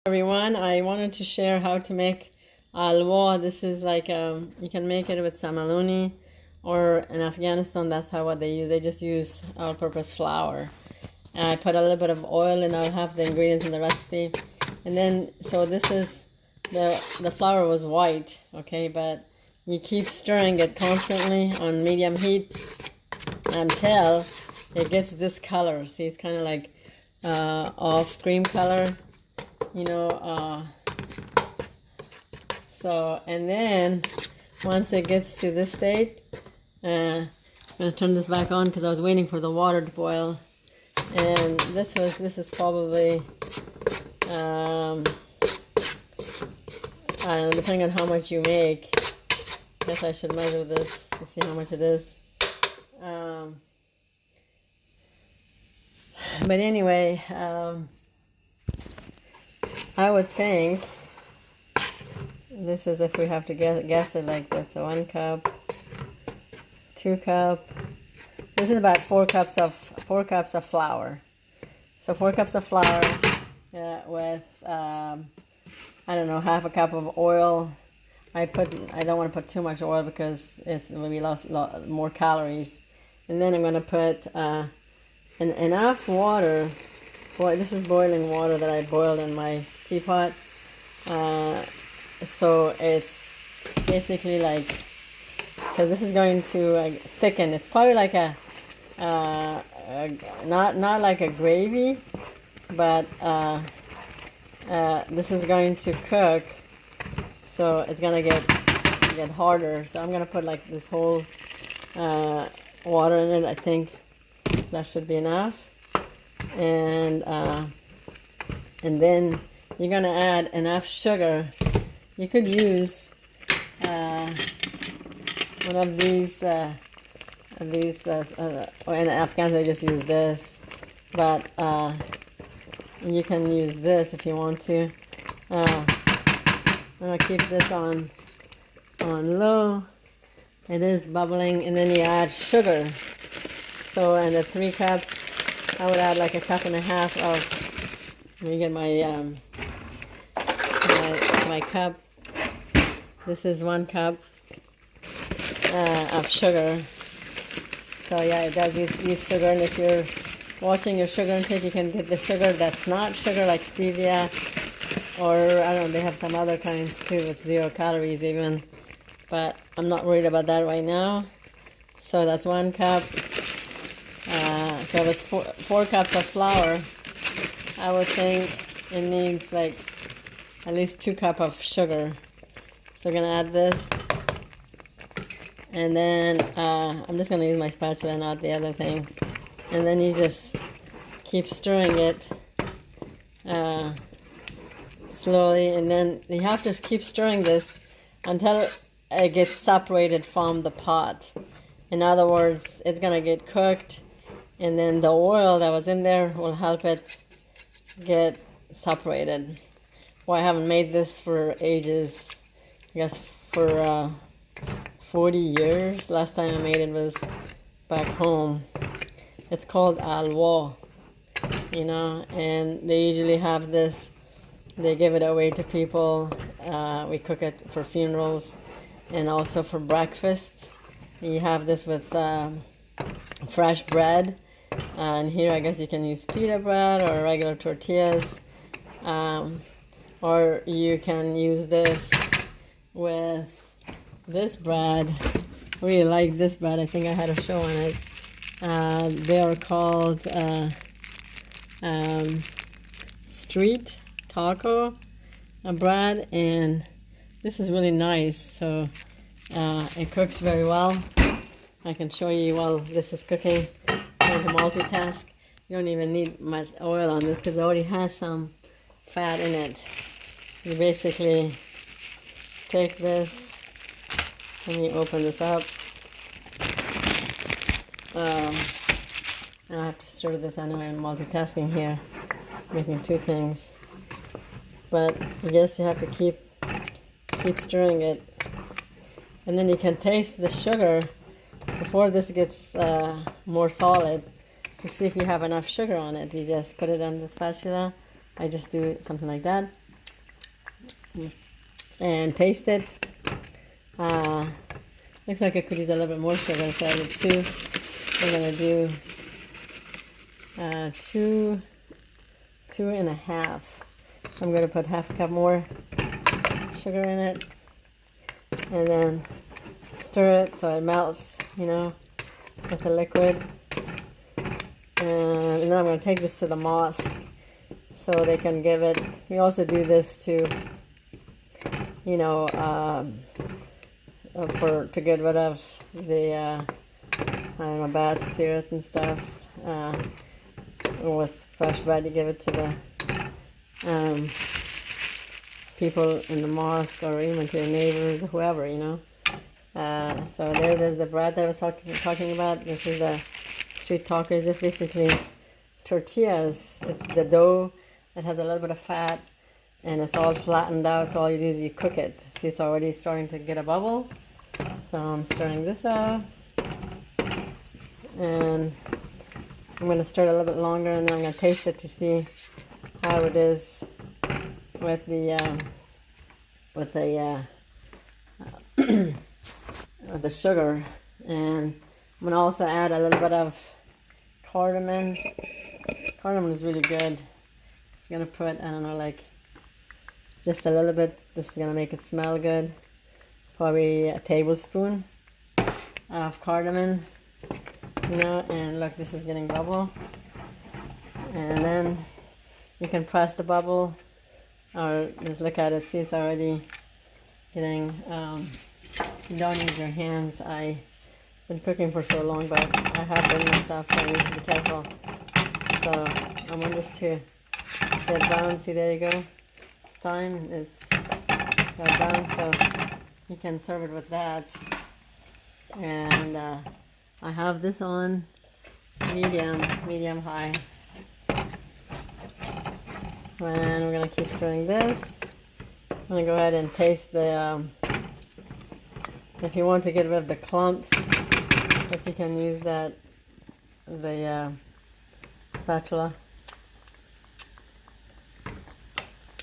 Everyone, I wanted to share how to make alwa. This is like you can make it with samaluni, or in Afghanistan that's what they use. They just use all-purpose flour. And I put a little bit of oil, and I'll have the ingredients in the recipe. And then, so this is the flour was white, okay, but you keep stirring it constantly on medium heat until it gets this color. See, it's kind of like off cream color, you know. So, and then once it gets to this state, I'm gonna turn this back on because I was waiting for the water to boil. And this is probably I don't know, depending on how much you make. I guess I should measure this to see how much it is. But anyway, I would think this is, if we have to guess it like this, so 1 cup, 2 cup. This is about 4 cups of flour. So 4 cups of flour with I don't know, half a cup of oil. I don't want to put too much oil because it will be more calories. And then I'm going to put enough water. Boy, this is boiling water that I boiled in my teapot. So it's basically like, because this is going to thicken. It's probably like not like a gravy, but this is going to cook, so it's gonna get harder. So I'm gonna put like this whole water in it. I think that should be enough, and then you're gonna add enough sugar. You could use one of these. Or in Afghan they just use this, but you can use this if you want to. I'm gonna keep this on low. It is bubbling, and then you add sugar. So in the 3 cups, I would add like 1.5 cups of. Let me get my my cup. This is 1 cup of sugar. So yeah, it does use sugar, and if you're watching your sugar intake, you can get the sugar that's not sugar, like stevia, or I don't know, they have some other kinds too with 0 calories even, but I'm not worried about that right now. So that's 1 cup. So it was 4 cups of flour. I would think it needs like at least 2 cups of sugar. So we're gonna add this. And then I'm just going to use my spatula, not the other thing. And then you just keep stirring it slowly. And then you have to keep stirring this until it gets separated from the pot. In other words, it's going to get cooked. And then the oil that was in there will help it get separated. Well, I haven't made this for ages. I guess for 40 years. Last time I made it was back home. It's called alwa, you know, and they usually have this, they give it away to people. We cook it for funerals and also for breakfast. You have this with fresh bread, and here I guess you can use pita bread or regular tortillas, or you can use this with this bread. I really like this bread. I think I had a show on it. They are called street taco bread, and this is really nice. So it cooks very well. I can show you while this is cooking. I'm going to multitask. You don't even need much oil on this because it already has some fat in it. You basically take this. Let me open this up. I have to stir this anyway. I'm multitasking here, making 2 things. But I guess you have to keep stirring it, and then you can taste the sugar before this gets more solid to see if you have enough sugar on it. You just put it on the spatula. I just do something like that, and taste it. Looks like I could use a little bit more sugar, so I did 2. I'm gonna do 2.5. I'm gonna put half a cup more sugar in it, and then stir it so it melts, you know, with the liquid. And then I'm going to take this to the mosque so they can give it. We also do this to, you know, to get rid of the, I don't know, bad spirit and stuff. With fresh bread, you give it to the people in the mosque, or even to your neighbors, whoever, you know. So there it is, the bread that I was talking about. This is the street talkers. Just basically tortillas. It's the dough that has a little bit of fat, and it's all flattened out. So all you do is you cook it. See, it's already starting to get a bubble. So I'm stirring this out, and I'm going to stir it a little bit longer, and then I'm going to taste it to see how it is with the with the sugar. And I'm going to also add a little bit of cardamom. Cardamom is really good. Just going to put, I don't know, like just a little bit. This is going to make it smell good. Probably a tablespoon of cardamom, you know. And look, this is getting bubble. And then you can press the bubble, or just look at it. See, it's already getting, you don't use your hands. I've been cooking for so long, but I have burned myself, so I need to be careful. So I want this to get brown. See, there you go. It's time. It's got brown, so you can serve it with that. And I have this on medium high. And we're going to keep stirring this. I'm going to go ahead and taste the, if you want to get rid of the clumps, yes, you can use the spatula.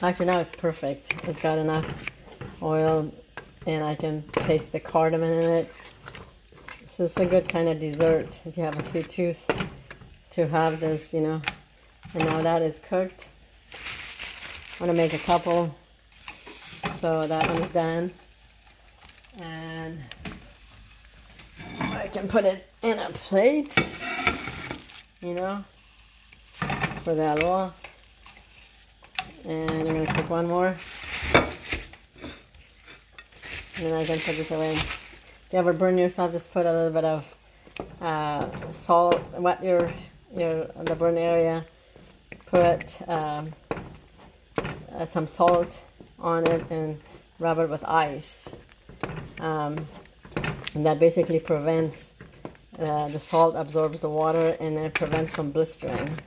Actually, now it's perfect. It's got enough oil, and I can taste the cardamom in it. This is a good kind of dessert if you have a sweet tooth to have this, you know. And now that is cooked. I'm going to make a couple. So that one is done. And I can put it in a plate, you know, for the alwa. And I'm going to cook one more. And then I can put this away. If you ever burn yourself, just put a little bit of salt, wet the burn area. Put some salt on it and rub it with ice. And that basically prevents the salt absorbs the water, and then it prevents from blistering.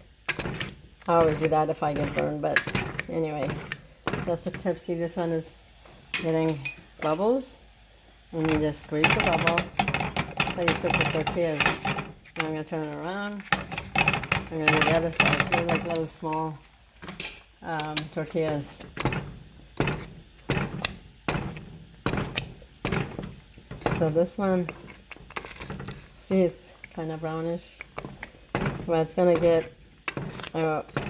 I always do that if I get burned, but anyway, that's a tip. See, this one is getting bubbles, and you just squeeze the bubble. That's how you cook the tortillas. Now I'm going to turn it around. I'm going to do the other side. They're like little small tortillas. So this one, see, it's kind of brownish, but it's going to get,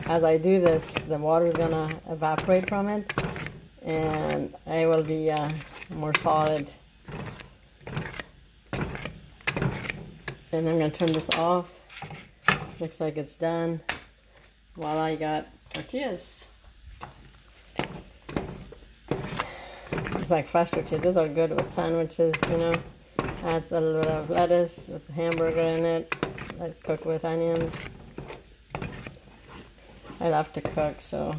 as I do this, the water is going to evaporate from it, and it will be more solid. And I'm going to turn this off. Looks like it's done. Voila, you got tortillas. It's like fresh tortillas. Those are good with sandwiches, you know. Adds a little bit of lettuce with hamburger in it. Let's cook with onions. I love to cook, so.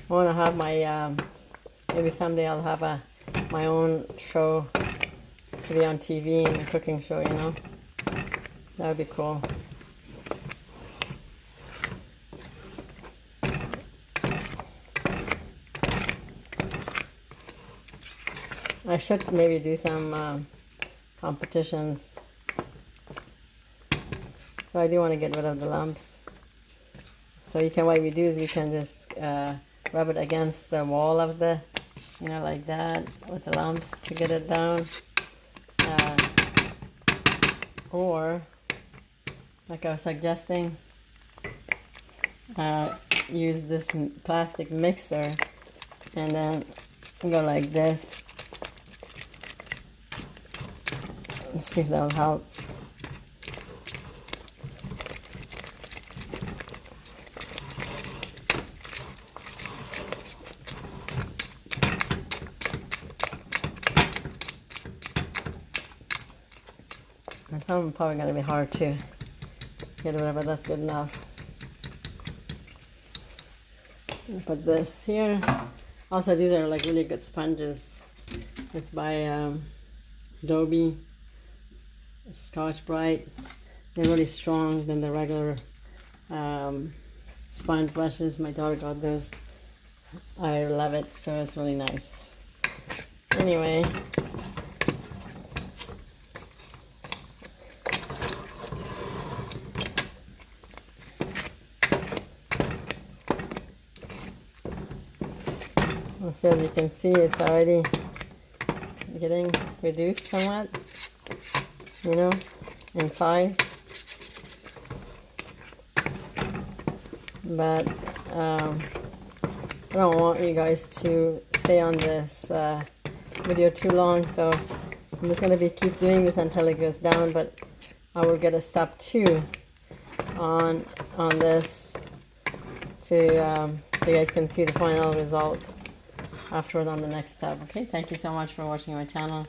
I want to have my, maybe someday I'll have my own show to be on TV, and a cooking show, you know. That would be cool. I should maybe do some competitions. So I do want to get rid of the lumps. So you can, what we do is we can just rub it against the wall of the, you know, like that with the lumps to get it down. Or, like I was suggesting, use this plastic mixer and then go like this. Let's see if that will help. Some are probably going to be hard to get rid of, but that's good enough. Put this here. Also, these are like really good sponges. It's by Adobe Scotch Brite. They're really strong than the regular sponge brushes. My daughter got those. I love it, so it's really nice. Anyway. So as you can see, it's already getting reduced somewhat, you know, in size. But I don't want you guys to stay on this video too long, so I'm just going to keep doing this until it goes down. But I will get a step 2 on this so you guys can see the final result afterward on the next step. Okay, thank you so much for watching my channel,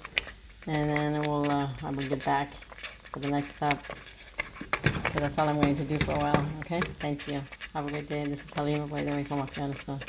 and then I will get back for the next step. So that's all I'm going to do for a while. Okay, thank you. Have a good day. This is Halima, by the way, from Afghanistan.